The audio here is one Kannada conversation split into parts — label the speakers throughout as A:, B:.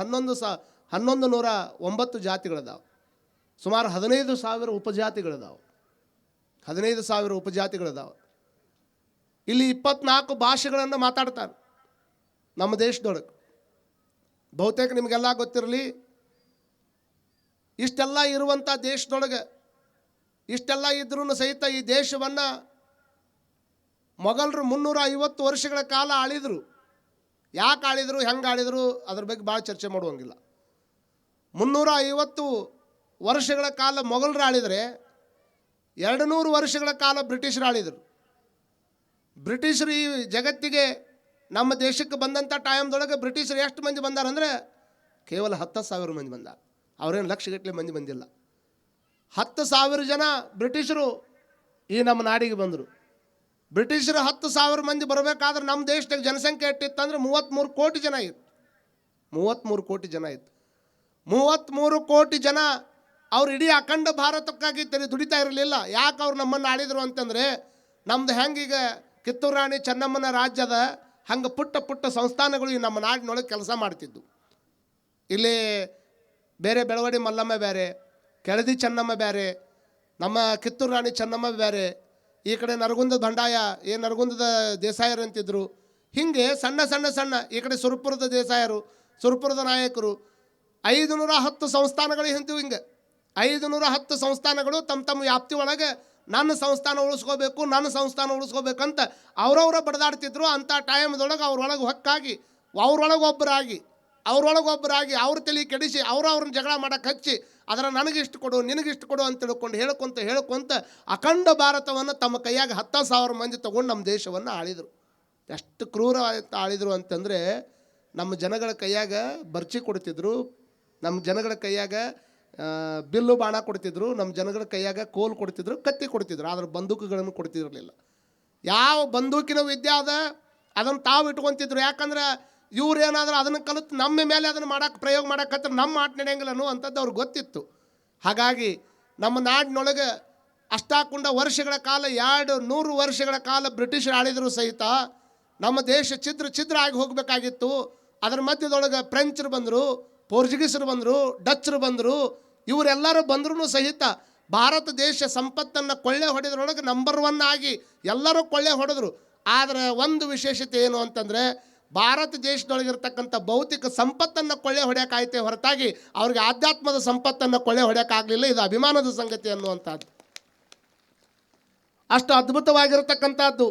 A: 1109 ಜಾತಿಗಳಿದಾವೆ. ಸುಮಾರು 15,000 ಉಪಜಾತಿಗಳಿದಾವೆ. 15,000 ಉಪಜಾತಿಗಳಿದಾವೆ. ಇಲ್ಲಿ 24 ಭಾಷೆಗಳನ್ನು ಮಾತಾಡ್ತಾರೆ ನಮ್ಮ ದೇಶದೊಳಗೆ. ಬಹುತೇಕ ನಿಮಗೆಲ್ಲ ಗೊತ್ತಿರಲಿ, ಇಷ್ಟೆಲ್ಲ ಇರುವಂಥ ದೇಶದೊಳಗೆ ಇಷ್ಟೆಲ್ಲ ಇದ್ರೂ ಸಹಿತ ಈ ದೇಶವನ್ನು ಮೊಘಲರು 350 ವರ್ಷಗಳ ಕಾಲ ಆಳಿದರು. ಯಾಕೆ ಆಳಿದರು, ಹೆಂಗೆ ಆಳಿದರು, ಅದ್ರ ಬಗ್ಗೆ ಭಾಳ ಚರ್ಚೆ ಮಾಡುವಂಗಿಲ್ಲ. 350 ವರ್ಷಗಳ ಕಾಲ ಮೊಘಲರು ಆಳಿದರೆ 200 ವರ್ಷಗಳ ಕಾಲ ಬ್ರಿಟಿಷರು ಆಳಿದರು. ಬ್ರಿಟಿಷರು ಈ ಜಗತ್ತಿಗೆ ನಮ್ಮ ದೇಶಕ್ಕೆ ಬಂದಂಥ ಟೈಮ್ದೊಳಗೆ ಬ್ರಿಟಿಷರು ಎಷ್ಟು ಮಂದಿ ಬಂದಾರಂದರೆ ಕೇವಲ 10,000 ಮಂದಿ ಬಂದಾರ. ಅವರೇನು ಲಕ್ಷಗಟ್ಟಲೆ ಮಂದಿ ಬಂದಿಲ್ಲ. 10,000 ಜನ ಬ್ರಿಟಿಷರು ಈ ನಮ್ಮ ನಾಡಿಗೆ ಬಂದರು. ಬ್ರಿಟಿಷರು 10,000 ಮಂದಿ ಬರಬೇಕಾದ್ರೆ ನಮ್ಮ ದೇಶದಾಗ ಜನಸಂಖ್ಯೆ ಎಷ್ಟಿತ್ತಂದ್ರೆ 33 ಕೋಟಿ ಜನ ಇತ್ತು. 33 ಕೋಟಿ ಜನ ಇತ್ತು. 33 ಕೋಟಿ ಜನ ಅವ್ರು ಇಡೀ ಅಖಂಡ ಭಾರತಕ್ಕಾಗಿ ದುಡಿತಾ ಇರಲಿಲ್ಲ. ಯಾಕೆ ಅವ್ರು ನಮ್ಮನ್ನು ಆಳಿದರು ಅಂತಂದರೆ, ನಮ್ಮದು ಹೆಂಗೀಗ ಕಿತ್ತೂರು ರಾಣಿ ಚೆನ್ನಮ್ಮನ ರಾಜ್ಯದ ಹಂಗೆ ಪುಟ್ಟ ಪುಟ್ಟ ಸಂಸ್ಥಾನಗಳು ಈ ನಮ್ಮ ನಾಡಿನೊಳಗೆ ಕೆಲಸ ಮಾಡ್ತಿದ್ದು. ಇಲ್ಲಿ ಬೇರೆ ಬೆಳವಡಿ ಮಲ್ಲಮ್ಮ ಬೇರೆ, ಕೆಳದಿ ಚೆನ್ನಮ್ಮ ಬೇರೆ, ನಮ್ಮ ಕಿತ್ತೂರು ರಾಣಿ ಚೆನ್ನಮ್ಮ ಬೇರೆ, ಈ ಕಡೆ ನರಗುಂದದ ಬಂಡಾಯ ನರಗುಂದದ ದೇಸಾಯರು ಅಂತಿದ್ರು. ಹೀಗೆ ಸಣ್ಣ ಸಣ್ಣ ಸಣ್ಣ ಈ ಕಡೆ ಸುರಪುರದ ದೇಸಾಯರು, ಸುರಪುರದ ನಾಯಕರು, 510 ಸಂಸ್ಥಾನಗಳು ಹಿಂತಿವು. ಹಿಂಗೆ 510 ಸಂಸ್ಥಾನಗಳು ತಮ್ಮ ವ್ಯಾಪ್ತಿ ಒಳಗೆ ನನ್ನ ಸಂಸ್ಥಾನ ಉಳಿಸ್ಕೋಬೇಕು, ನನ್ನ ಸಂಸ್ಥಾನ ಉಳಿಸ್ಕೋಬೇಕಂತ ಅವರವರ ಬಡದಾಡ್ತಿದ್ರು. ಅಂಥ ಟೈಮ್ದೊಳಗೆ ಅವ್ರೊಳಗೆ ಹೊಕ್ಕಾಗಿ ಅವ್ರೊಳಗೊಬ್ಬರಾಗಿ ಅವ್ರ ತಲೆ ಕೆಡಿಸಿ ಅವ್ರನ್ನ ಜಗಳ ಮಾಡೋಕ್ಕೆ ಹಚ್ಚಿ ಅದರ ನನಗಿಷ್ಟು ಕೊಡು ನಿನಗಿಷ್ಟು ಕೊಡು ಅಂತ ಹೇಳ್ಕೊಂತ ಅಖಂಡ ಭಾರತವನ್ನು ತಮ್ಮ ಕೈಯಾಗ 10,000 ಮಂದಿ ತೊಗೊಂಡು ನಮ್ಮ ದೇಶವನ್ನು ಆಳಿದರು. ಎಷ್ಟು ಕ್ರೂರ ಆಳಿದರು ಅಂತಂದರೆ, ನಮ್ಮ ಜನಗಳ ಕೈಯಾಗ ಬರ್ಚಿ ಕೊಡ್ತಿದ್ರು, ನಮ್ಮ ಜನಗಳ ಕೈಯಾಗ ಬಿಲ್ಲು ಬಾಣ ಕೊಡ್ತಿದ್ರು, ನಮ್ಮ ಜನಗಳ ಕೈಯಾಗ ಕೋಲು ಕೊಡ್ತಿದ್ರು, ಕತ್ತಿ ಕೊಡ್ತಿದ್ರು. ಆದರೆ ಬಂದೂಕುಗಳನ್ನು ಕೊಡ್ತಿರಲಿಲ್ಲ. ಯಾವ ಬಂದೂಕಿನ ವಿದ್ಯೆ ಅದ ಅದನ್ನು ತಾವು ಇಟ್ಕೊತಿದ್ರು. ಯಾಕಂದ್ರೆ ಇವ್ರು ಏನಾದರೂ ಅದನ್ನು ಕಲಿತು ನಮ್ಮ ಮೇಲೆ ಅದನ್ನು ಪ್ರಯೋಗ ಮಾಡೋಕ್ಕತ್ರ ನಮ್ಮ ಆಟ ನಡೆಯಂಗಿಲ್ಲ ಅನ್ನುವಂಥದ್ದು ಅವ್ರಿಗೆ ಗೊತ್ತಿತ್ತು. ಹಾಗಾಗಿ ನಮ್ಮ ನಾಡಿನೊಳಗೆ ಅಷ್ಟಾಕುಂಡ ವರ್ಷಗಳ ಕಾಲ 200 ವರ್ಷಗಳ ಕಾಲ ಬ್ರಿಟಿಷರು ಆಳಿದರೂ ಸಹಿತ ನಮ್ಮ ದೇಶ ಛಿದ್ರ ಆಗಿ ಹೋಗಬೇಕಾಗಿತ್ತು. ಅದರ ಮಧ್ಯದೊಳಗೆ ಫ್ರೆಂಚರು ಬಂದರು, ಪೋರ್ಚುಗೀಸರು ಬಂದರು, ಡಚ್ಚರು ಬಂದರು. ಇವರೆಲ್ಲರೂ ಬಂದ್ರೂ ಸಹಿತ ಭಾರತ ದೇಶ ಸಂಪತ್ತನ್ನು ಕೊಳ್ಳೆ ಹೊಡೆದ್ರೊಳಗೆ ನಂಬರ್ 1 ಆಗಿ ಎಲ್ಲರೂ ಕೊಳ್ಳೆ ಹೊಡೆದ್ರು. ಆದರೆ ಒಂದು ವಿಶೇಷತೆ ಏನು ಅಂತಂದರೆ, ಭಾರತ ದೇಶದೊಳಗಿರ್ತಕ್ಕಂಥ ಭೌತಿಕ ಸಂಪತ್ತನ್ನು ಕೊಳ್ಳೆ ಹೊಡೆಯೋಕ್ಕಾಯ್ತೆ ಹೊರತಾಗಿ ಅವ್ರಿಗೆ ಆಧ್ಯಾತ್ಮದ ಸಂಪತ್ತನ್ನು ಕೊಳ್ಳೆ ಹೊಡೆಯೋಕ್ಕಾಗಲಿಲ್ಲ. ಇದು ಅಭಿಮಾನದ ಸಂಗತಿ ಅನ್ನುವಂಥದ್ದು. ಅಷ್ಟು ಅದ್ಭುತವಾಗಿರತಕ್ಕಂಥದ್ದು.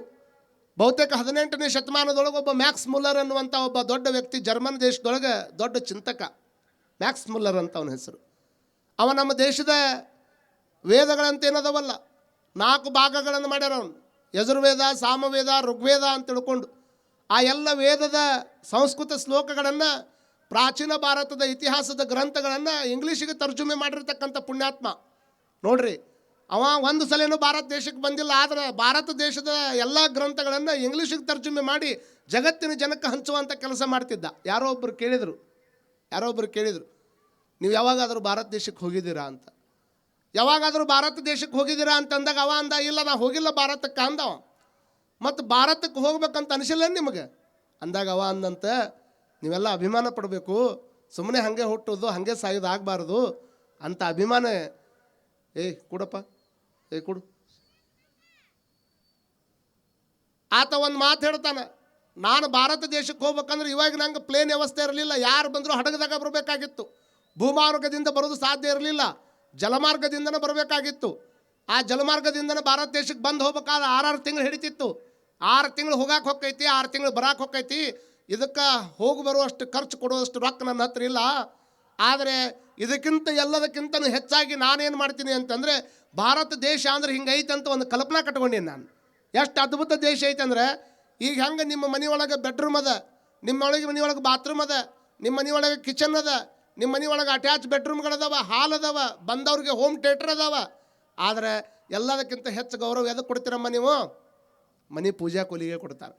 A: ಬಹುತೇಕ 18ನೇ ಶತಮಾನದೊಳಗೆ ಒಬ್ಬ ಮ್ಯಾಕ್ಸ್ ಮುಲ್ಲರ್ ಅನ್ನುವಂಥ ಒಬ್ಬ ದೊಡ್ಡ ವ್ಯಕ್ತಿ, ಜರ್ಮನ್ ದೇಶದೊಳಗೆ ದೊಡ್ಡ ಚಿಂತಕ, ಮ್ಯಾಕ್ಸ್ ಮುಲ್ಲರ್ ಅಂತ ಅವನ ಹೆಸರು. ಅವ ನಮ್ಮ ದೇಶದ ವೇದಗಳಂತ ಏನದವಲ್ಲ 4 ಭಾಗಗಳನ್ನು ಮಾಡ್ಯಾರ ಅವನು. ಯಜುರ್ವೇದ, ಸಾಮವೇದ, ಋಗ್ವೇದ ಅಂತ ತಿಳ್ಕೊಂಡು ಆ ಎಲ್ಲ ವೇದದ ಸಂಸ್ಕೃತ ಶ್ಲೋಕಗಳನ್ನು, ಪ್ರಾಚೀನ ಭಾರತದ ಇತಿಹಾಸದ ಗ್ರಂಥಗಳನ್ನು ಇಂಗ್ಲೀಷಿಗೆ ತರ್ಜುಮೆ ಮಾಡಿರ್ತಕ್ಕಂಥ ಪುಣ್ಯಾತ್ಮ ನೋಡ್ರಿ. ಅವ ಒಂದು ಸಲನೂ ಭಾರತ ದೇಶಕ್ಕೆ ಬಂದಿಲ್ಲ. ಆದರೆ ಭಾರತ ದೇಶದ ಎಲ್ಲ ಗ್ರಂಥಗಳನ್ನು ಇಂಗ್ಲೀಷಿಗೆ ತರ್ಜುಮೆ ಮಾಡಿ ಜಗತ್ತಿನ ಜನಕ್ಕೆ ಹಂಚುವಂಥ ಕೆಲಸ ಮಾಡ್ತಿದ್ದ. ಯಾರೋ ಒಬ್ಬರು ಕೇಳಿದರು, ನೀವು ಯಾವಾಗಾದರೂ ಭಾರತ ದೇಶಕ್ಕೆ ಹೋಗಿದ್ದೀರಾ ಅಂತ. ಯಾವಾಗಾದರೂ ಭಾರತ ದೇಶಕ್ಕೆ ಹೋಗಿದ್ದೀರಾ ಅಂತಂದಾಗ ಅವ ಅಂದ, ಇಲ್ಲ ನಾ ಹೋಗಿಲ್ಲ ಭಾರತಕ್ಕೆ ಅಂದವ. ಮತ್ತು ಭಾರತಕ್ಕೆ ಹೋಗ್ಬೇಕಂತ ಅನಿಸಿಲ್ಲ ನಿಮಗೆ ಅಂದಾಗ ಅವ ಅಂದಂತ, ನೀವೆಲ್ಲ ಅಭಿಮಾನ ಪಡಬೇಕು, ಸುಮ್ಮನೆ ಹಾಗೆ ಹುಟ್ಟೋದು ಹಾಗೆ ಸಾಯೋದು ಆಗಬಾರ್ದು ಅಂತ ಅಭಿಮಾನ. ಕೊಡಪ್ಪ, ಕೊಡು. ಆತ ಒಂದು ಮಾತು ಹೇಳ್ತಾನೆ, ನಾನು ಭಾರತ ದೇಶಕ್ಕೆ ಹೋಗ್ಬೇಕಂದ್ರೆ ಇವಾಗ ನಂಗೆ ಪ್ಲೇನ್ ವ್ಯವಸ್ಥೆ ಇರಲಿಲ್ಲ. ಯಾರು ಬಂದರೂ ಹಡಗದಾಗ ಬರಬೇಕಾಗಿತ್ತು. ಭೂಮಾರ್ಗದಿಂದ ಬರೋದು ಸಾಧ್ಯ ಇರಲಿಲ್ಲ, ಜಲಮಾರ್ಗದಿಂದನೇ ಬರಬೇಕಾಗಿತ್ತು. ಆ ಜಲಮಾರ್ಗದಿಂದನೇ ಭಾರತ ದೇಶಕ್ಕೆ ಬಂದು ಹೋಗ್ಬೇಕಾದ್ರೆ 6 ತಿಂಗಳು ಹಿಡಿತಿತ್ತು. 6 ತಿಂಗಳು ಹೋಗಕ್ಕೆ ಹೊಕ್ಕೈತಿ, 6 ತಿಂಗಳು ಬರಕ್ಕೆ ಹೊಕ್ಕೈತಿ. ಇದಕ್ಕೆ ಹೋಗಿ ಬರುವಷ್ಟು ಖರ್ಚು ಕೊಡುವಷ್ಟು ರೊಕ್ಕ ನನ್ನ ಹತ್ರ ಇಲ್ಲ. ಆದರೆ ಇದಕ್ಕಿಂತ ಎಲ್ಲದಕ್ಕಿಂತ ಹೆಚ್ಚಾಗಿ ನಾನೇನು ಮಾಡ್ತೀನಿ ಅಂತಂದರೆ, ಭಾರತ ದೇಶ ಅಂದ್ರೆ ಹಿಂಗೈತೆ ಅಂತ ಒಂದು ಕಲ್ಪನಾ ಕಟ್ಕೊಂಡೀನಿ ನಾನು. ಎಷ್ಟು ಅದ್ಭುತ ದೇಶ ಐತೆ ಅಂದರೆ, ಈಗ ಹೆಂಗೆ ನಿಮ್ಮ ಮನೆಯೊಳಗೆ ಬೆಡ್ರೂಮ್ ಅದ, ನಿಮ್ಮ ಮನೆಯೊಳಗೆ ಬಾತ್ರೂಮ್ ಅದ, ನಿಮ್ಮ ಮನೆಯೊಳಗೆ ಕಿಚನ್ ಅದ, ನಿಮ್ಮ ಮನೆಯೊಳಗೆ ಅಟ್ಯಾಚ್ ಬೆಡ್ರೂಮ್ಗಳದಾವ, ಹಾಲ್ ಅದಾವ, ಬಂದವ್ರಿಗೆ ಹೋಮ್ ಥಿಯೇಟರ್ ಅದಾವ. ಆದರೆ ಎಲ್ಲದಕ್ಕಿಂತ ಹೆಚ್ಚು ಗೌರವ ಎದಕ್ಕೆ ಕೊಡ್ತೀರಮ್ಮ ನೀವು? ಮನೆ ಪೂಜಾ ಕೋಲಿಗೆ ಕೊಡ್ತಾರೆ.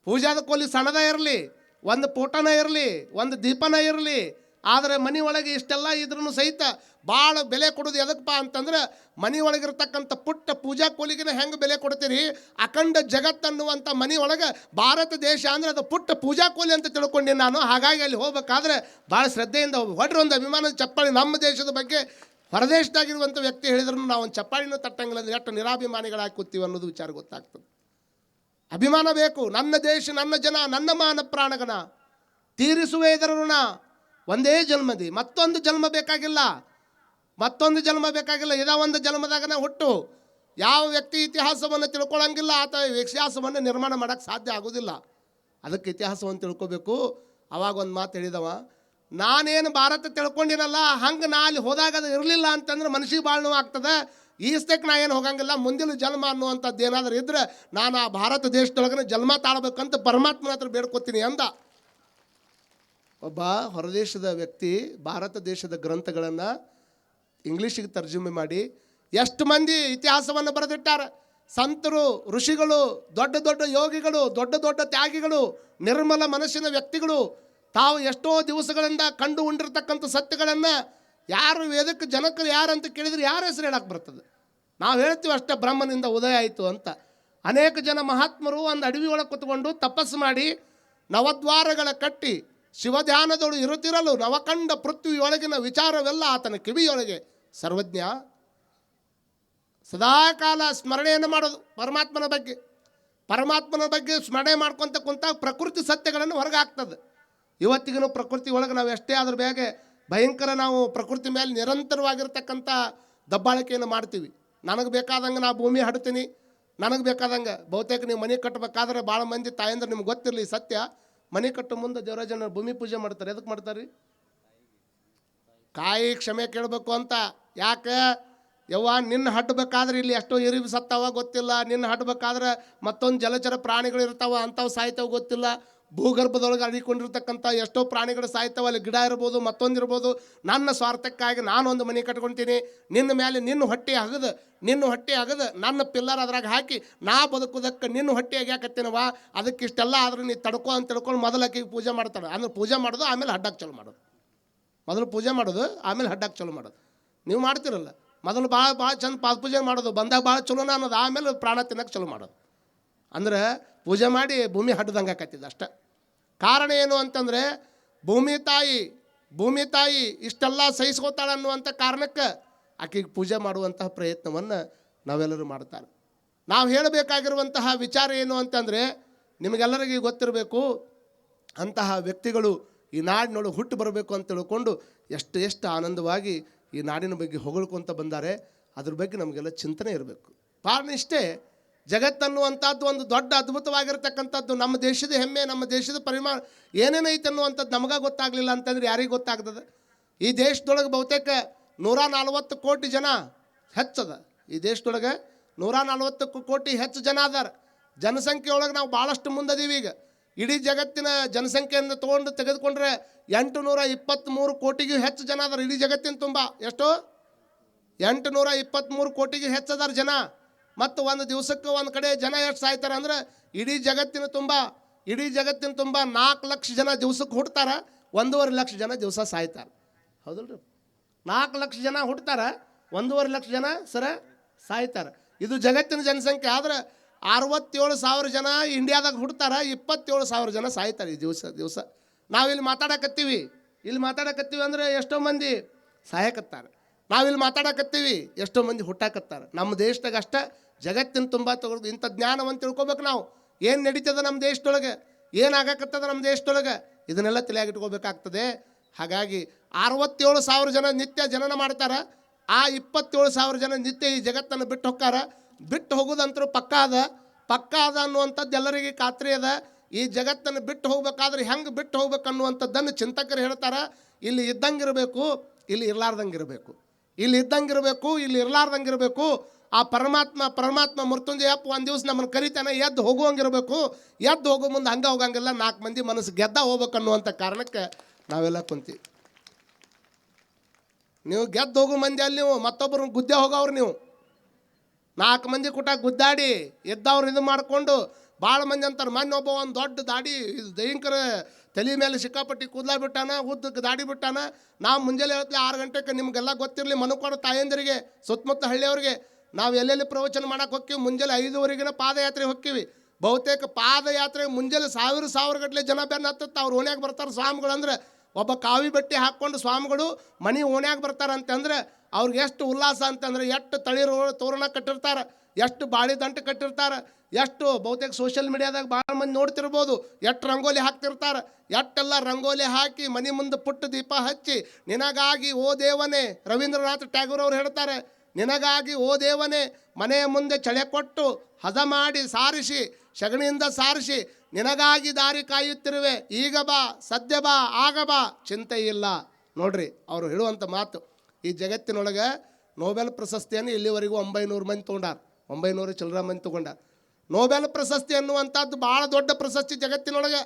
A: ಪೂಜಾದ ಕೋಲಿ ಸಣ್ಣದ ಇರಲಿ, ಒಂದು ಫೋಟೋನ ಇರಲಿ, ಒಂದು ದೀಪನ ಇರಲಿ, ಆದರೆ ಮನೆ ಒಳಗೆ ಇಷ್ಟೆಲ್ಲ ಇದ್ರೂ ಸಹಿತ ಭಾಳ ಬೆಲೆ ಕೊಡೋದು ಎದಕ್ಕಪ್ಪ ಅಂತಂದ್ರೆ ಮನೆ ಒಳಗಿರ್ತಕ್ಕಂಥ ಪುಟ್ಟ ಪೂಜಾ ಕೋಲಿಗಿನ ಹೆಂಗೆ ಬೆಲೆ ಕೊಡ್ತೀರಿ, ಅಖಂಡ ಜಗತ್ತನ್ನುವಂಥ ಮನೆ ಒಳಗೆ ಭಾರತ ದೇಶ ಅಂದರೆ ಅದು ಪುಟ್ಟ ಪೂಜಾ ಕೋಲಿ ಅಂತ ತಿಳ್ಕೊಂಡೆ ನಾನು. ಹಾಗಾಗಿ ಅಲ್ಲಿ ಹೋಗ್ಬೇಕಾದ್ರೆ ಭಾಳ ಶ್ರದ್ಧೆಯಿಂದ ಹೊಡ್ರಿ ಒಂದು ಅಭಿಮಾನದ ಚಪ್ಪಾಳಿ. ನಮ್ಮ ದೇಶದ ಬಗ್ಗೆ ಹೊರದೇಶದಾಗಿರುವಂಥ ವ್ಯಕ್ತಿ ಹೇಳಿದ್ರು ನಾವು ಒಂದು ಚಪ್ಪಾಳಿನೂ ತಟ್ಟಂಗಿಲ್ಲ ಅಂದ್ರೆ ಎಷ್ಟು ನಿರಾಭಿಮಾನಿಗಳಾಗಿ ಕೂತೀವಿ ಅನ್ನೋದು ವಿಚಾರ ಗೊತ್ತಾಗ್ತದೆ. ಅಭಿಮಾನ ಬೇಕು. ನನ್ನ ದೇಶ, ನನ್ನ ಜನ, ನನ್ನ ಮಾನ ಪ್ರಾಣಗಣ ತೀರಿಸುವೆ ಇದರ ಋಣ ಒಂದೇ ಜನ್ಮದಿ, ಮತ್ತೊಂದು ಜನ್ಮ ಬೇಕಾಗಿಲ್ಲ, ಮತ್ತೊಂದು ಜನ್ಮ ಬೇಕಾಗಿಲ್ಲ. ಇದ ಒಂದು ಜನ್ಮದಾಗನ ಹುಟ್ಟು. ಯಾವ ವ್ಯಕ್ತಿ ಇತಿಹಾಸವನ್ನು ತಿಳ್ಕೊಳ್ಳಂಗಿಲ್ಲ ಆತ ಇತಿಹಾಸವನ್ನು ನಿರ್ಮಾಣ ಮಾಡೋಕ್ಕೆ ಸಾಧ್ಯ ಆಗೋದಿಲ್ಲ. ಅದಕ್ಕೆ ಇತಿಹಾಸವನ್ನು ತಿಳ್ಕೊಬೇಕು. ಅವಾಗ ಒಂದು ಮಾತು ಹೇಳಿದವ, ನಾನೇನು ಭಾರತ ತಿಳ್ಕೊಂಡಿರಲ್ಲ ಹಂಗೆ ನಾ ಅಲ್ಲಿ ಹೋದಾಗ ಅದು ಇರಲಿಲ್ಲ ಅಂತಂದ್ರೆ ಮನುಷ್ಯಗೆ ಭಾಳ ನೋವು ಆಗ್ತದೆ. ಈಸ್ತಕ್ಕೆ ನಾ ಏನು ಹೋಗಂಗಿಲ್ಲ, ಮುಂದಿನ ಜನ್ಮ ಅನ್ನುವಂಥದ್ದು ಏನಾದರೂ ಇದ್ದರೆ ನಾನು ಆ ಭಾರತ ದೇಶದೊಳಗನೆ ಜನ್ಮ ತಾಳಬೇಕಂತ ಪರಮಾತ್ಮನ ಹತ್ರ ಬೇಡ್ಕೊತೀನಿ ಅಂದ. ಒಬ್ಬ ಹೊರದೇಶದ ವ್ಯಕ್ತಿ ಭಾರತ ದೇಶದ ಗ್ರಂಥಗಳನ್ನು ಇಂಗ್ಲೀಷಿಗೆ ತರ್ಜುಮೆ ಮಾಡಿ ಎಷ್ಟು ಮಂದಿ ಇತಿಹಾಸವನ್ನು ಬರೆದಿಟ್ಟಾರೆ. ಸಂತರು, ಋಷಿಗಳು, ದೊಡ್ಡ ದೊಡ್ಡ ಯೋಗಿಗಳು, ದೊಡ್ಡ ದೊಡ್ಡ ತ್ಯಾಗಿಗಳು, ನಿರ್ಮಲ ಮನಸ್ಸಿನ ವ್ಯಕ್ತಿಗಳು ತಾವು ಎಷ್ಟೋ ದಿವಸಗಳಿಂದ ಕಂಡು ಉಂಡಿರ್ತಕ್ಕಂಥ ಸತ್ಯಗಳನ್ನು ಯಾರು ವೇದಕ್ಕೆ ಜನಕರು ಯಾರು ಅಂತ ಕೇಳಿದರೆ ಯಾರ ಹೆಸರು ಹೇಳಕ್ಕೆ ಬರ್ತದೆ? ನಾವು ಹೇಳ್ತೀವಿ ಅಷ್ಟೇ, ಬ್ರಹ್ಮನಿಂದ ಉದಯ ಆಯಿತು ಅಂತ. ಅನೇಕ ಜನ ಮಹಾತ್ಮರು ಒಂದು ಅಡವಿ ಒಳಗೆ ಕೂತ್ಕೊಂಡು ತಪಸ್ಸು ಮಾಡಿ ನವದ್ವಾರಗಳ ಕಟ್ಟಿ ಶಿವಧ್ಯಾನದೊಳು ಇರುತ್ತಿರಲು ನವಕಂಡ ಪೃಥ್ವಿಯೊಳಗಿನ ವಿಚಾರವೆಲ್ಲ ಆತನ ಕಿವಿಯೊಳಗೆ ಸರ್ವಜ್ಞ. ಸದಾಕಾಲ ಸ್ಮರಣೆಯನ್ನು ಮಾಡೋದು ಪರಮಾತ್ಮನ ಬಗ್ಗೆ. ಪರಮಾತ್ಮನ ಬಗ್ಗೆ ಸ್ಮರಣೆ ಮಾಡ್ಕೊತ ಕುಂತಾಗ ಪ್ರಕೃತಿ ಸತ್ಯಗಳನ್ನು ಹೊರಗೆ ಹಾಕ್ತದೆ. ಇವತ್ತಿಗೂ ಪ್ರಕೃತಿ ಒಳಗೆ ನಾವು ಎಷ್ಟೇ ಆದ್ರ ಬೇಗ ಭಯಂಕರ ನಾವು ಪ್ರಕೃತಿ ಮೇಲೆ ನಿರಂತರವಾಗಿರ್ತಕ್ಕಂಥ ದಬ್ಬಾಳಿಕೆಯನ್ನು ಮಾಡ್ತೀವಿ. ನನಗೆ ಬೇಕಾದಂಗೆ ನಾ ಭೂಮಿ ಹಡ್ತೀನಿ, ನನಗೆ ಬೇಕಾದಂಗೆ. ಬಹುತೇಕ ನೀವು ಮನೆ ಕಟ್ಟಬೇಕಾದ್ರೆ ಭಾಳ ಮಂದಿ ತಾಯಂದ್ರೆ ನಿಮ್ಗೆ ಗೊತ್ತಿರಲಿ ಸತ್ಯ, ಮನೆ ಕಟ್ಟೋ ಮುಂದೆ ದೇವರ ಜನ ಭೂಮಿ ಪೂಜೆ ಮಾಡ್ತಾರೆ. ಎದಕ್ಕೆ ಮಾಡ್ತಾರೆ ರೀ? ಕಾಯಿ ಕ್ಷಮೆ ಕೇಳಬೇಕು ಅಂತ. ಯಾಕೆ ಯವ್ವ ನಿನ್ನ ಹಡ್ಬೇಕಾದ್ರೆ ಇಲ್ಲಿ ಎಷ್ಟೋ ಇರಿವಿ ಸತ್ತಾವ ಗೊತ್ತಿಲ್ಲ, ನಿನ್ನ ಹಡ್ಬೇಕಾದ್ರೆ ಮತ್ತೊಂದು ಜಲಚರ ಪ್ರಾಣಿಗಳು ಇರ್ತಾವ ಅಂಥವು ಸಾಯ್ತಾವ ಗೊತ್ತಿಲ್ಲ, ಭೂಗರ್ಭದೊಳಗೆ ಅಡಿಕೊಂಡಿರ್ತಕ್ಕಂಥ ಎಷ್ಟೋ ಪ್ರಾಣಿಗಳು ಸಾಯ್ತಾವ, ಅಲ್ಲಿ ಗಿಡ ಇರ್ಬೋದು ಮತ್ತೊಂದಿರ್ಬೋದು. ನನ್ನ ಸ್ವಾರ್ಥಕ್ಕಾಗಿ ನಾನೊಂದು ಮನೆ ಕಟ್ಕೊತೀನಿ, ನಿನ್ನ ಮೇಲೆ ನಿನ್ನ ಹೊಟ್ಟೆ ಅಗದು ನನ್ನ ಪಿಲ್ಲರ್ ಅದ್ರಾಗ ಹಾಕಿ ನಾ ಬದುಕೋದಕ್ಕೆ ನಿನ್ನ ಹೊಟ್ಟೆ ಆಗ್ಯಾಕತ್ತೀನವ, ಅದಕ್ಕೆ ಇಷ್ಟೆಲ್ಲ ಆದ್ರೆ ನೀ ತಡ್ಕೊ ಅಂತ ತಿಳ್ಕೊಂಡು ಮೊದಲು ಆಕೆಗೆ ಪೂಜೆ ಮಾಡ್ತಾಳೆ. ಅಂದ್ರೆ ಪೂಜೆ ಮಾಡೋದು ಆಮೇಲೆ ಹಡ್ಡಕ್ಕೆ ಚಲೋ ಮಾಡೋದು. ಮೊದಲು ಪೂಜೆ ಮಾಡೋದು ಆಮೇಲೆ ಹಡ್ಡಕ್ಕೆ ಚಲೋ ಮಾಡೋದು. ನೀವು ಮಾಡ್ತಿರಲ್ಲ, ಮೊದಲು ಭಾಳ ಚಂದ ಪಾದ ಪೂಜೆ ಮಾಡೋದು, ಬಂದಾಗ ಭಾಳ ಚಲೋನ ಅನ್ನೋದು, ಆಮೇಲೆ ಪ್ರಾಣ ತಿನ್ನಕ್ಕೆ ಚಲೋ ಮಾಡೋದು. ಅಂದ್ರೆ ಪೂಜೆ ಮಾಡಿ ಭೂಮಿ ಹಡ್ದಂಗೆ ಆಕತ್ತಿದ್ದು ಅಷ್ಟೆ. ಕಾರಣ ಏನು ಅಂತಂದರೆ ಭೂಮಿ ತಾಯಿ ಇಷ್ಟೆಲ್ಲ ಸಹಿಸ್ಕೋತಾಳೆ ಅನ್ನುವಂಥ ಕಾರಣಕ್ಕೆ ಆಕೆಗೆ ಪೂಜೆ ಮಾಡುವಂತಹ ಪ್ರಯತ್ನವನ್ನು ನಾವೆಲ್ಲರೂ ಮಾಡ್ತಾರೆ. ನಾವು ಹೇಳಬೇಕಾಗಿರುವಂತಹ ವಿಚಾರ ಏನು ಅಂತಂದರೆ ನಿಮಗೆಲ್ಲರಿಗೂ ಗೊತ್ತಿರಬೇಕು, ಅಂತಹ ವ್ಯಕ್ತಿಗಳು ಈ ನಾಡಿನೊಳಗೆ ಹುಟ್ಟು ಬರಬೇಕು ಅಂತ ತಿಳ್ಕೊಂಡು ಎಷ್ಟು ಆನಂದವಾಗಿ ಈ ನಾಡಿನ ಬಗ್ಗೆ ಹೊಗಳ್ಕೊತ ಬಂದಾರೆ. ಅದ್ರ ಬಗ್ಗೆ ನಮಗೆಲ್ಲ ಚಿಂತನೆ ಇರಬೇಕು. ಕಾರಣ ಇಷ್ಟೇ, ಜಗತ್ತನ್ನುವಂಥದ್ದು ಒಂದು ದೊಡ್ಡ ಅದ್ಭುತವಾಗಿರ್ತಕ್ಕಂಥದ್ದು. ನಮ್ಮ ದೇಶದ ಹೆಮ್ಮೆ, ನಮ್ಮ ದೇಶದ ಪರಿಮಾಣ ಏನೇನೈತೆ ಅನ್ನುವಂಥದ್ದು ನಮಗೆ ಗೊತ್ತಾಗಲಿಲ್ಲ ಅಂತಂದ್ರೆ ಯಾರಿಗೆ ಗೊತ್ತಾಗ್ತದೆ? ಈ ದೇಶದೊಳಗೆ ಬಹುತೇಕ 140 ಕೋಟಿ ಜನ ಹೆಚ್ಚದ. ಈ ದೇಶದೊಳಗೆ 140 ಕೋಟಿ ಹೆಚ್ಚು ಜನ ಅದಾರ. ಜನಸಂಖ್ಯೆ ಒಳಗೆ ನಾವು ಭಾಳಷ್ಟು ಮುಂದದೀವಿ. ಈಗ ಇಡೀ ಜಗತ್ತಿನ ಜನಸಂಖ್ಯೆಯನ್ನು ತೆಗೆದುಕೊಂಡ್ರೆ 823 ಕೋಟಿಗೂ ಹೆಚ್ಚು ಜನ ಅದಾರ ಇಡೀ ಜಗತ್ತಿನ ತುಂಬ. ಎಷ್ಟು? 823 ಕೋಟಿಗೂ ಹೆಚ್ಚದಾರ ಜನ. ಮತ್ತು ಒಂದು ದಿವಸಕ್ಕೆ ಒಂದು ಕಡೆ ಜನ ಎಷ್ಟು ಸಾಯ್ತಾರೆ ಅಂದ್ರೆ ಇಡೀ ಜಗತ್ತಿನ ತುಂಬ 4 ಲಕ್ಷ ಜನ ದಿವಸಕ್ಕೆ ಹುಡ್ತಾರೆ, 1.5 ಲಕ್ಷ ಜನ ದಿವಸ ಸಾಯ್ತಾರೆ. ಹೌದಲ್ರಿ? 4 ಲಕ್ಷ ಜನ ಹುಡ್ತಾರೆ, 1.5 ಲಕ್ಷ ಜನ ಸಾಯ್ತಾರೆ. ಇದು ಜಗತ್ತಿನ ಜನಸಂಖ್ಯೆ. ಆದರೆ 67,000 ಜನ ಇಂಡಿಯಾದಾಗ ಹುಡ್ತಾರೆ, 27,000 ಜನ ಸಾಯ್ತಾರೆ ಈ ದಿವಸ. ನಾವಿಲ್ಲಿ ಮಾತಾಡಕತ್ತೀವಿ ಅಂದರೆ ಎಷ್ಟೋ ಮಂದಿ ಸಾಯಕತ್ತಾರೆ. ನಾವಿಲ್ಲಿ ಮಾತಾಡಕತ್ತೀವಿ, ಎಷ್ಟೋ ಮಂದಿ ಹುಟ್ಟಾಕತ್ತಾರೆ. ನಮ್ಮ ದೇಶದಾಗ ಅಷ್ಟೇ, ಜಗತ್ತಿನ ತುಂಬ ತಗೊಳ್ದು ಇಂಥ ಜ್ಞಾನವನ್ನು ತಿಳ್ಕೊಬೇಕು ನಾವು. ಏನು ನಡೀತದೆ ನಮ್ಮ ದೇಶದೊಳಗೆ, ಏನಾಗಕತ್ತದ ನಮ್ಮ ದೇಶದೊಳಗೆ, ಇದನ್ನೆಲ್ಲ ತಲೆಯಾಗಿಟ್ಕೋಬೇಕಾಗ್ತದೆ. ಹಾಗಾಗಿ 67,000 ಜನ ನಿತ್ಯ ಜನನ ಮಾಡ್ತಾರೆ. ಆ 27,000 ಜನ ನಿತ್ಯ ಈ ಜಗತ್ತನ್ನು ಬಿಟ್ಟು ಹೋಗ್ತಾರೆ. ಬಿಟ್ಟು ಹೋಗೋದಂತರೂ ಪಕ್ಕ ಅದ ಅನ್ನುವಂಥದ್ದು ಎಲ್ಲರಿಗೆ ಖಾತ್ರಿ ಅದ. ಈ ಜಗತ್ತನ್ನು ಬಿಟ್ಟು ಹೋಗ್ಬೇಕಾದ್ರೆ ಹೆಂಗೆ ಬಿಟ್ಟು ಹೋಗ್ಬೇಕು ಅನ್ನುವಂಥದ್ದನ್ನು ಚಿಂತಕರು ಹೇಳ್ತಾರೆ. ಇಲ್ಲಿ ಇದ್ದಂಗಿರಬೇಕು, ಇಲ್ಲಿ ಇರಲಾರ್ದಂಗಿರಬೇಕು, ಇಲ್ಲಿ ಇದ್ದಂಗಿರಬೇಕು, ಇಲ್ಲಿ ಇರಲಾರ್ದಂಗಿರಬೇಕು. ಆ ಪರಮಾತ್ಮ ಮೃತ್ಯುಂಜಯಪ್ಪ ಒಂದು ದಿವಸ ನಮ್ಮನ್ನು ಕರಿತಾನೆ, ಎದ್ದು ಹೋಗುವಂಗಿರಬೇಕು. ಎದ್ದು ಹೋಗೋ ಮುಂದೆ ಹಂಗೆ ಹೋಗಂಗಿಲ್ಲ, 4 ಮಂದಿ ಮನಸ್ಸು ಗೆದ್ದ ಹೋಗ್ಬೇಕು ಅನ್ನುವಂಥ ಕಾರಣಕ್ಕೆ ನಾವೆಲ್ಲ ಕುಂತೀವಿ. ನೀವು ಗೆದ್ದು ಹೋಗೋ ಮಂದಿ ಅಲ್ಲಿ ನೀವು ಮತ್ತೊಬ್ಬರು ಗುದ್ದೆ ಹೋಗೋರು. ನೀವು 4 ಮಂದಿ ಕೂಟ ಗುದ್ದಾಡಿ ಎದ್ದವ್ರು ಇದು ಮಾಡಿಕೊಂಡು ಭಾಳ ಮಂದಿ ಅಂತಾರೆ. ಮೊನ್ನೆ ಒಬ್ಬ ಒಂದು ದೊಡ್ಡ ದಾಡಿ ಭಯಂಕರ ತಲೆ ಮೇಲೆ ಸಿಕ್ಕಾಪಟ್ಟಿ ಕೂದಲ ಬಿಟ್ಟಾನ, ಉದ್ದಕ್ಕೆ ದಾಡಿ ಬಿಟ್ಟಾನ. ನಾವು ಮುಂಜಾನೆ ಹೇಳ್ತೀವಿ 6 ಗಂಟೆಗೆ, ನಿಮಗೆಲ್ಲ ಗೊತ್ತಿರಲಿ ಮನುಕೋಡ ತಾಯಂದಿರಿಗೆ, ಸುತ್ತಮುತ್ತ ಹಳ್ಳಿಯವ್ರಿಗೆ, ನಾವು ಎಲ್ಲೆಲ್ಲಿ ಪ್ರವಚನ ಮಾಡಕ್ಕೆ ಹೋಗ್ತೀವಿ ಮುಂಜಾನೆ 5:30ಗೆ ಪಾದಯಾತ್ರೆ ಹೋಗ್ತೀವಿ. ಬಹುತೇಕ ಪಾದಯಾತ್ರೆ ಮುಂಜಾನೆ ಸಾವಿರ ಗಟ್ಟಲೆ ಜನ ಬೆನ್ನು ಹತ್ತುತ್ತೆ. ಅವ್ರು ಓಣ್ಯಾಗ ಬರ್ತಾರೆ ಸ್ವಾಮಿಗಳು. ಅಂದ್ರೆ ಒಬ್ಬ ಕಾವಿ ಬಟ್ಟೆ ಹಾಕ್ಕೊಂಡು ಸ್ವಾಮಿಗಳು ಮನೆ ಓಣ್ಯಾಗ ಬರ್ತಾರೆ ಅಂತಂದ್ರೆ ಅವ್ರಿಗೆ ಎಷ್ಟು ಉಲ್ಲಾಸ ಅಂತಂದ್ರೆ, ಎಷ್ಟು ತಳಿರು ತೋರಣ ಕಟ್ಟಿರ್ತಾರೆ, ಎಷ್ಟು ಬಾಳಿ ದಂಟು ಕಟ್ಟಿರ್ತಾರೆ, ಎಷ್ಟು ಬಹುತೇಕ ಸೋಷಿಯಲ್ ಮೀಡಿಯಾದಾಗ ಭಾಳ ಮಂದಿ ನೋಡ್ತಿರ್ಬೋದು, ಎಷ್ಟು ರಂಗೋಲಿ ಹಾಕ್ತಿರ್ತಾರೆ. ಎಷ್ಟೆಲ್ಲ ರಂಗೋಲಿ ಹಾಕಿ ಮನೆ ಮುಂದೆ ಪುಟ್ಟ ದೀಪ ಹಚ್ಚಿ, ನಿನಗಾಗಿ ಓ ದೇವನೇ, ರವೀಂದ್ರನಾಥ್ ಟ್ಯಾಗೋರ್ ಅವ್ರು ಹೇಳ್ತಾರೆ, ನಿನಗಾಗಿ ಓ ದೇವನೇ ಮನೆಯ ಮುಂದೆ ಚಳೆ ಕೊಟ್ಟು ಹದ ಮಾಡಿ ಸಾರಿಸಿ, ಸಗಣಿಯಿಂದ ಸಾರಿಸಿ ನಿನಗಾಗಿ ದಾರಿ ಕಾಯುತ್ತಿರುವೆ, ಈಗ ಬಾ ಸದ್ಯ ಬಾ ಆಗ ಬಾ ಚಿಂತೆ ಇಲ್ಲ. ನೋಡ್ರಿ ಅವರು ಹೇಳುವಂಥ ಮಾತು. ಈ ಜಗತ್ತಿನೊಳಗೆ ನೋಬೆಲ್ ಪ್ರಶಸ್ತಿಯನ್ನು ಇಲ್ಲಿವರೆಗೂ 900 ಮಂದಿ ತೊಗೊಂಡಾರ, 900 ಚಿಲ್ಲರ ಮಂದಿ ತೊಗೊಂಡಾರ. ನೋಬೆಲ್ ಪ್ರಶಸ್ತಿ ಅನ್ನುವಂಥದ್ದು ಭಾಳ ದೊಡ್ಡ ಪ್ರಶಸ್ತಿ ಜಗತ್ತಿನೊಳಗೆ.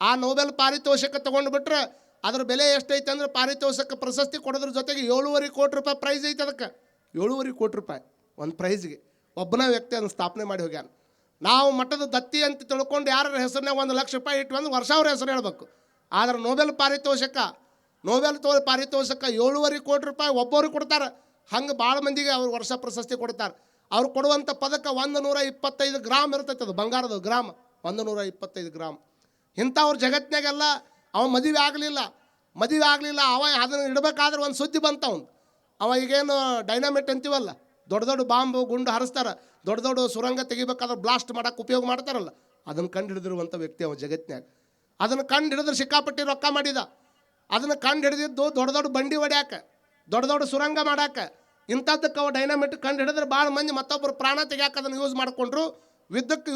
A: ಆ ನೋಬೆಲ್ ಪಾರಿತೋಷಕ ತೊಗೊಂಡು ಬಿಟ್ರೆ ಅದ್ರ ಬೆಲೆ ಎಷ್ಟೈತೆ ಅಂದ್ರೆ, ಪಾರಿತೋಷಕ ಪ್ರಶಸ್ತಿ ಕೊಡೋದ್ರ ಜೊತೆಗೆ 7.5 ಕೋಟಿ ರೂಪಾಯಿ ಪ್ರೈಸ್ ಐತೆ. ಅದಕ್ಕೆ 7.5 ಕೋಟಿ ರೂಪಾಯಿ ಒಂದು ಪ್ರೈಸ್ಗೆ ಒಬ್ಬನ ವ್ಯಕ್ತಿ ಅದನ್ನು ಸ್ಥಾಪನೆ ಮಾಡಿ ಹೋಗ್ಯಾನ. ನಾವು ಮಠದ ದತ್ತಿ ಅಂತ ತಿಳ್ಕೊಂಡು ಯಾರ ಹೆಸರನ್ನೇ 1 ಲಕ್ಷ ರೂಪಾಯಿ ಇಟ್ಟು ಅಂದ್ರೆ ವರ್ಷ ಅವ್ರ ಹೆಸರು ಹೇಳ್ಬೇಕು. ಆದರೆ ನೋಬೆಲ್ ಪಾರಿತೋಷಕ 7.5 ಕೋಟಿ ರೂಪಾಯಿ ಒಬ್ಬರಿಗೆ ಕೊಡ್ತಾರೆ. ಹಂಗೆ ಭಾಳ ಮಂದಿಗೆ ಅವ್ರು ವರ್ಷ ಪ್ರಶಸ್ತಿ ಕೊಡ್ತಾರೆ. ಅವ್ರು ಕೊಡುವಂಥ ಪದಕ 125 ಗ್ರಾಮ್ ಇರ್ತೈತೆ. ಅದು ಬಂಗಾರದ ಗ್ರಾಮ 125 ಗ್ರಾಮ್. ಇಂಥವ್ರ ಜಗತ್ತಿನಾಗೆಲ್ಲ ಅವ ಮದುವೆ ಆಗಲಿಲ್ಲ, ಅವ ಅದನ್ನು ಇಡಬೇಕಾದ್ರೆ ಒಂದು ಸುದ್ದಿ ಬಂತವನು. ಅವ ಈಗೇನು ಡೈನಾಮಿಟ್ ಅಂತೀವಲ್ಲ, ದೊಡ್ಡ ಬಾಂಬು ಗುಂಡು ಹರಿಸ್ತಾರೆ, ದೊಡ್ಡ ಸುರಂಗ ತೆಗಿಬೇಕಾದ್ರೆ ಬ್ಲಾಸ್ಟ್ ಮಾಡೋಕೆ ಉಪಯೋಗ ಮಾಡ್ತಾರಲ್ಲ, ಅದನ್ನು ಕಂಡು ಹಿಡಿದಿರುವಂಥ ವ್ಯಕ್ತಿ ಅವ ಜಗತ್ತಿನಾಗ. ಅದನ್ನು ಕಂಡು ಹಿಡಿದ್ರೆ ಸಿಕ್ಕಾಪಟ್ಟಿ ರೊಕ್ಕ ಮಾಡಿದ. ಅದನ್ನು ಕಂಡು ಹಿಡಿದಿದ್ದು ದೊಡ್ಡ ಬಂಡಿ ಹೊಡ್ಯಾಕೆ, ದೊಡ್ಡ ಸುರಂಗ ಮಾಡಾಕೆ, ಇಂಥದ್ದಕ್ಕೆ ಅವ ಡೈನಾಮಿಟ್ ಕಂಡು ಹಿಡಿದ್ರೆ ಭಾಳ ಮಂದಿ ಮತ್ತೊಬ್ಬರು ಪ್ರಾಣ ತೆಗಿಯಾಕೆ ಅದನ್ನು ಯೂಸ್ ಮಾಡಿಕೊಂಡ್ರು. ವಿದ್ಯುಕ್ಕೆ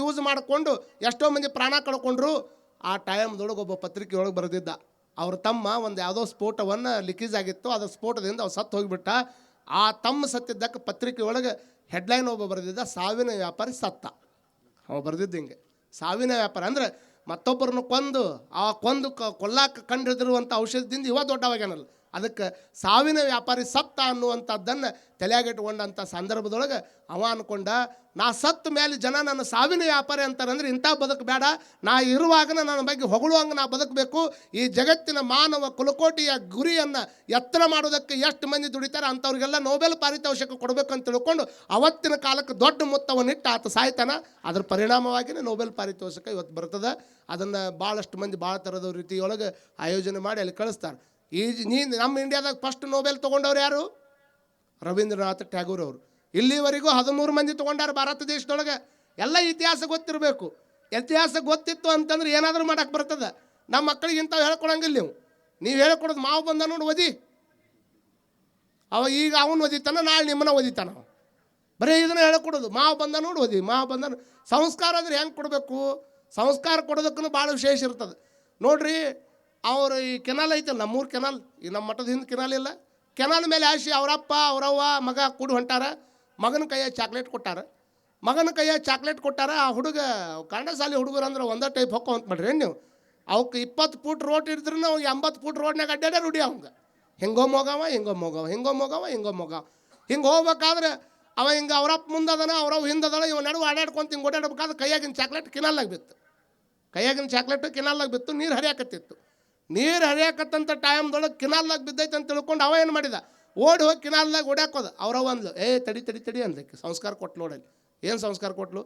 A: ಯೂಸ್ ಮಾಡಿಕೊಂಡು ಎಷ್ಟೋ ಮಂದಿ ಪ್ರಾಣ ಕಳ್ಕೊಂಡ್ರು. ಆ ಟೈಮ್ದೊಳಗೆ ಒಬ್ಬ ಪತ್ರಿಕೆಯೊಳಗೆ ಬರೆದಿದ್ದ, ಅವ್ರ ತಮ್ಮ ಒಂದು ಯಾವುದೋ ಸ್ಫೋಟವನ್ನು ಲೀಕೇಜ್ ಆಗಿತ್ತು, ಅದರ ಸ್ಫೋಟದಿಂದ ಅವ್ರು ಸತ್ತು ಹೋಗಿಬಿಟ್ಟ. ಆ ತಮ್ಮ ಸತ್ತಿದ್ದಕ್ಕೆ ಪತ್ರಿಕೆಯೊಳಗೆ ಹೆಡ್ಲೈನ್ ಒಬ್ಬ ಬರೆದಿದ್ದ, ಸಾವಿನ ವ್ಯಾಪಾರಿ ಸತ್ತ. ಅವ ಬರೆದಿದ್ದು ಹಿಂಗೆ, ಸಾವಿನ ವ್ಯಾಪಾರ ಅಂದರೆ ಮತ್ತೊಬ್ಬರನ್ನು ಕೊಲ್ಲಾಕ ಕಂಡು ಹಿಡಿದಿರುವಂಥ ಔಷಧದಿಂದ ಇವ ದೊಡ್ಡವಾಗ್ಯಾನಲ್ಲ, ಅದಕ್ಕೆ ಸಾವಿನ ವ್ಯಾಪಾರಿ ಸತ್ತ ಅನ್ನುವಂಥದ್ದನ್ನು ತಲೆಯಾಗಿಟ್ಕೊಂಡಂಥ ಸಂದರ್ಭದೊಳಗೆ ಅವ ಅಂದ್ಕೊಂಡ, ನಾ ಸತ್ತ ಮೇಲೆ ಜನ ನನ್ನ ಸಾವಿನ ವ್ಯಾಪಾರಿ ಅಂತಾರಂದ್ರೆ ಇಂಥ ಬದುಕು ಬೇಡ, ನಾ ಇರುವಾಗ ನನ್ನ ಬಗ್ಗೆ ಹೊಗಳುವಂಗೆ ನಾ ಬದುಕಬೇಕು. ಈ ಜಗತ್ತಿನ ಮಾನವ ಕುಲಕೋಟಿಯ ಗುರಿಯನ್ನು ಎತ್ತರ ಮಾಡೋದಕ್ಕೆ ಎಷ್ಟು ಮಂದಿ ದುಡಿತಾರೆ ಅಂಥವ್ರಿಗೆಲ್ಲ ನೋಬೆಲ್ ಪಾರಿತೋಷಕ ಕೊಡಬೇಕಂತ ತಿಳ್ಕೊಂಡು ಅವತ್ತಿನ ಕಾಲಕ್ಕೆ ದೊಡ್ಡ ಮೊತ್ತವನ್ನಿಟ್ಟು ಆತ ಸಾಯ್ತಾನ. ಅದ್ರ ಪರಿಣಾಮವಾಗಿಯೇ ನೋಬೆಲ್ ಪಾರಿತೋಷಕ ಇವತ್ತು ಬರ್ತದೆ. ಅದನ್ನು ಭಾಳಷ್ಟು ಮಂದಿ ಭಾಳ ಥರದ ರೀತಿಯೊಳಗೆ ಆಯೋಜನೆ ಮಾಡಿ ಅಲ್ಲಿ ಕಳಿಸ್ತಾರೆ. ನಮ್ಮ ಇಂಡಿಯಾದಾಗ ಫಸ್ಟ್ ನೋಬೆಲ್ ತೊಗೊಂಡವ್ರು ಯಾರು? ರವೀಂದ್ರನಾಥ್ ಟ್ಯಾಗೋರ್ ಅವರು. ಇಲ್ಲಿವರೆಗೂ 13 ಮಂದಿ ತೊಗೊಂಡಾರ ಭಾರತ ದೇಶದೊಳಗೆ. ಎಲ್ಲ ಇತಿಹಾಸ ಗೊತ್ತಿರಬೇಕು. ಇತಿಹಾಸ ಗೊತ್ತಿತ್ತು ಅಂತಂದ್ರೆ ಏನಾದರೂ ಮಾಡೋಕ್ಕೆ ಬರ್ತದೆ. ನಮ್ಮ ಮಕ್ಕಳಿಗೆ ಇಂಥವು ಹೇಳ್ಕೊಡಂಗಿಲ್ಲ. ನೀವು ಹೇಳ್ಕೊಡೋದು ಮಾವು ಬಂದ ನೋಡಿ ಓದಿ, ಈಗ ಅವನು ಓದಿತಾನ, ನಾಳೆ ನಿಮ್ಮನ್ನ ಓದಿತಾನ. ಬರೀ ಇದನ್ನು ಹೇಳ್ಕೊಡೋದು, ಮಾವು ಬಂದ ನೋಡಿ ಓದಿ, ಮಾವು ಬಂದ. ಸಂಸ್ಕಾರ ಅಂದ್ರೆ ಹೆಂಗೆ ಕೊಡಬೇಕು? ಸಂಸ್ಕಾರ ಕೊಡೋದಕ್ಕೂ ಭಾಳ ವಿಶೇಷ ಇರ್ತದೆ. ನೋಡ್ರಿ, ಅವರು ಈ ಕೆನಾಲ್ ಐತಲ್ಲ, ನಮ್ಮೂರು ಕೆನಾಲ್, ಈ ನಮ್ಮ ಮಠದ ಹಿಂದೆ ಕೆನಾಲ್ ಇಲ್ಲ, ಕೆನಾಲ್ ಮೇಲೆ ಆಶಿ ಅವರಪ್ಪ ಅವರವ್ವ ಮಗ ಕೂಡಿ ಹೊಂಟಾರ. ಮಗನ ಕೈಯಾಗ ಚಾಕ್ಲೇಟ್ ಕೊಟ್ಟಾರ. ಆ ಹುಡುಗ ಕನ್ನಡ ಶಾಲೆ ಹುಡುಗರು ಅಂದ್ರೆ ಒಂದೇ ಟೈಪ್ ಹೊಕ್ಕ ಅಂತ ಮಾಡ್ರಿ ನೀವು. ಅವಕ್ಕೆ 20 ಫೂಟ್ ರೋಡ್ ಇದ್ರೂ ನಾವು 80 ಫೂಟ್ ರೋಡ್ನಾಗ ಅಡ್ಡಾಡ ರೂಢಿ ಅವಂಗೆ. ಹಿಂಗೆ ಹೋಗ್ಬೇಕಾದ್ರೆ ಅವ ಹಿಂಗೆ ಅವರಪ್ಪ ಮುಂದದನ, ಅವ್ರವ್ ಹಿಂದದಳ, ಇವ ನಡುವೆ ಆಡಾಡ್ಕೊಂತ ಹಿಂಗೆ ಓಡಾಡ್ಬೇಕಾದ್ರೆ ಕೈಯಾಗಿನ ಚಾಕ್ಲೇಟ್ ಕಿನಾಲ್ಲಾಗ ಬಿತ್ತು. ನೀರು ಹರಿಯಾಕತ್ತಿತ್ತು. ನೀರು ಹರಿಯಾಕತ್ತಂಥ ಟೈಮ್ದೊಳಗೆ ಕಿನಾಲ್ದಾಗ ಬಿದ್ದೈತೆ ಅಂತ ತಿಳ್ಕೊಂಡು ಅವ ಏನು ಮಾಡಿದ, ಓಡಿ ಹೋಗಿ ಕಿನಾಲ್ದಾಗ ಓಡ್ಯಾಕೋದು. ಅವ್ರವ ಅಂದ್ಲು, ತಡಿ ಅಂದಕ್ಕೆ ಸಂಸ್ಕಾರ ಕೊಟ್ಲು. ನೋಡಲ್ಲಿ ಏನು ಸಂಸ್ಕಾರ ಕೊಟ್ಲು?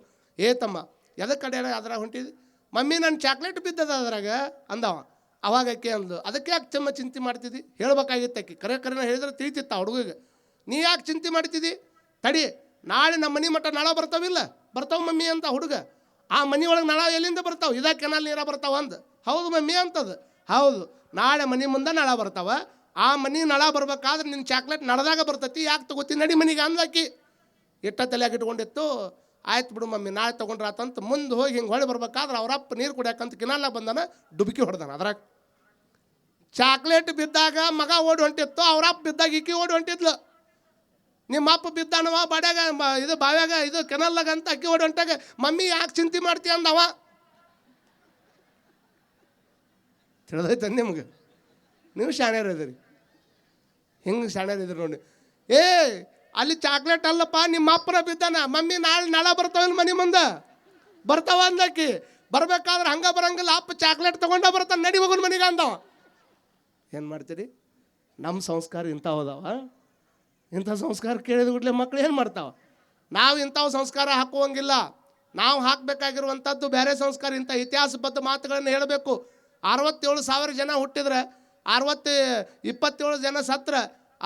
A: ತಮ್ಮ ಎದಕ್ಕೆ ಕಡೆ ಅದ್ರಾಗ ಹೊಂಟಿದ್ವಿ? ಮಮ್ಮಿ ನನ್ನ ಚಾಕ್ಲೇಟ್ ಬಿದ್ದದ ಅದ್ರಾಗ ಅಂದವ. ಅವಾಗ ಆಕೆ ಅಂದ್ಲು, ಅದಕ್ಕೆ ಯಾಕೆ ಚಿಂತೆ ಮಾಡ್ತಿದ್ದಿ? ಹೇಳ್ಬೇಕಾಗಿತ್ತು ಆಕೆ. ಕರೆನ ಹೇಳಿದ್ರೆ ತಿಳಿತಿತ್ತ ಹುಡುಗಿಗೆ. ನೀ ಯಾಕೆ ಚಿಂತೆ ಮಾಡ್ತಿದ್ದಿ? ತಡಿ, ನಾಳೆ ನಮ್ಮ ಮನೆ ಮಟ್ಟ ನಳ ಬರ್ತಾವ ಮಮ್ಮಿ ಅಂತ ಹುಡುಗ. ಆ ಮನೆ ಒಳಗೆ ನಳ ಎಲ್ಲಿಂದ ಬರ್ತಾವೆ? ಇದ ಕೆನಾಲ್ ನೀರ ಬರ್ತಾವ ಅಂದ. ಹೌದು ಮಮ್ಮಿ ಅಂತದು. ಹೌದು, ನಾಳೆ ಮನೆ ಮುಂದೆ ನಳ ಬರ್ತಾವ. ಆ ಮನೆ ನಳ ಬರ್ಬೇಕಾದ್ರೆ ನಿನ್ನ ಚಾಕ್ಲೇಟ್ ನಳದಾಗ ಬರ್ತೈತಿ, ಯಾಕೆ ತಗೋತೀನಿ ನಡಿ ಮನೆಗೆ ಅಂದಾಕಿ. ಇಟ್ಟ ತಲೆಯಾಗಿ ಇಟ್ಕೊಂಡಿತ್ತು. ಆಯ್ತು ಬಿಡು ಮಮ್ಮಿ, ನಾಳೆ ತೊಗೊಂಡ್ರಾತಂತ ಮುಂದೆ ಹೋಗಿ ಹಿಂಗೆ ಹೊಳೆ ಬರ್ಬೇಕಾದ್ರೆ ಅವರಪ್ಪ ನೀರು ಕುಡಿಯಾಕಂತ ಕಿನಾಲ್ನಾಗ ಬಂದಾನ, ಡುಬುಕಿ ಹೊಡೆದಾನ ಅದ್ರಾಗ. ಚಾಕ್ಲೇಟ್ ಬಿದ್ದಾಗ ಮಗ ಓಡಿ ಹೊಂಟಿತ್ತು, ಅವರಪ್ಪ ಬಿದ್ದಾಗ ಈಕಿ ಓಡಿ ಹೊಂಟಿದ್ಲು. ನಿಮ್ಮ ಅಪ್ಪ ಬಿದ್ದಾನವ ಬಾಡ್ಯಾಗ, ಇದು ಬಾವ್ಯಾಗ, ಇದು ಕೆನಲ್ದಾಗ ಅಂತ ಅಕ್ಕಿ ಓಡಿ ಹೊಂಟಾಗ ಮಮ್ಮಿ ಯಾಕೆ ಚಿಂತೆ ಮಾಡ್ತೀಯ ಅಂದವ. ತಿಳಿದೈತ ನಿಮ್ಗೆ? ನೀವು ಶಾಣ್ಯರು ಇದ್ದೀರಿ, ಹಿಂಗೆ ಶಾಣ್ಯರು ಇದ್ರಿ ನೋಡಿ. ಅಲ್ಲಿ ಚಾಕ್ಲೇಟ್ ಅಲ್ಲಪ್ಪ, ನಿಮ್ಮ ಅಪ್ಪನ ಬಿದ್ದಾನ, ಮಮ್ಮಿ ನಾಳೆ ಬರ್ತಾವಲ್ಲ ಮನೆ ಮುಂದೆ ಬರ್ತಾವ ಅಂದಕ್ಕಿ. ಬರ್ಬೇಕಾದ್ರೆ ಹಂಗೆ ಬರಂಗಿಲ್ಲ, ಅಪ್ಪ ಚಾಕ್ಲೇಟ್ ತೊಗೊಂಡ ಬರ್ತಾನೆ, ನಡಿ ಹೋಗೋಣ ಮನೆಗೆ ಅಂದವ. ಏನು ಮಾಡ್ತೀರಿ? ನಮ್ಮ ಸಂಸ್ಕಾರ ಇಂಥವದಾವ. ಇಂಥ ಸಂಸ್ಕಾರ ಕೇಳಿದ ಕೂಡಲೇ ಮಕ್ಳು ಏನು ಮಾಡ್ತಾವ? ನಾವು ಇಂಥವು ಸಂಸ್ಕಾರ ಹಾಕುವಂಗಿಲ್ಲ. ನಾವು ಹಾಕಬೇಕಾಗಿರುವಂಥದ್ದು ಬೇರೆ ಸಂಸ್ಕಾರ. ಇಂಥ ಇತಿಹಾಸಬದ್ಧ ಮಾತುಗಳನ್ನು ಹೇಳಬೇಕು. 67,000 ಜನ ಹುಟ್ಟಿದ್ರೆ 27 ಜನ ಸತ್ರ.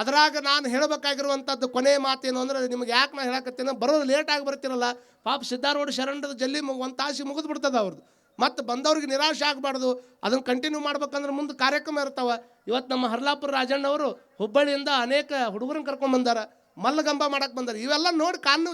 A: ಅದ್ರಾಗ ನಾನು ಹೇಳಬೇಕಾಗಿರುವಂಥದ್ದು ಕೊನೆಯ ಮಾತೇನು ಅಂದರೆ, ನಿಮ್ಗೆ ಯಾಕೆ ನಾನು ಹೇಳಕತ್ತೀನಿ, ಬರೋದು ಲೇಟಾಗಿ ಬರ್ತಿರಲ್ಲ. ಪಾಪ ಸಿದ್ಧಾರೂಢ ಶರಣರದ ಜಲ್ದಿ ಒಂದು ತಾಸಿ ಮುಗಿದು ಬಿಡ್ತದೆ ಅವ್ರದ್ದು. ಮತ್ತು ಬಂದವ್ರಿಗೆ ನಿರಾಶೆ ಆಗಬಾರ್ದು, ಅದನ್ನು ಕಂಟಿನ್ಯೂ ಮಾಡ್ಬೇಕಂದ್ರೆ ಮುಂದೆ ಕಾರ್ಯಕ್ರಮ ಇರ್ತಾವೆ. ಇವತ್ತು ನಮ್ಮ ಹರ್ಲಾಪುರ ರಾಜಣ್ಣವರು ಹುಬ್ಬಳ್ಳಿಯಿಂದ ಅನೇಕ ಹುಡುಗರನ್ನ ಕರ್ಕೊಂಡ್ಬಂದಾರ, ಮಲ್ಲಗಂಬ ಮಾಡಕ್ಕೆ ಬಂದಾರೆ. ಇವೆಲ್ಲ ನೋಡಿ ಕಾನು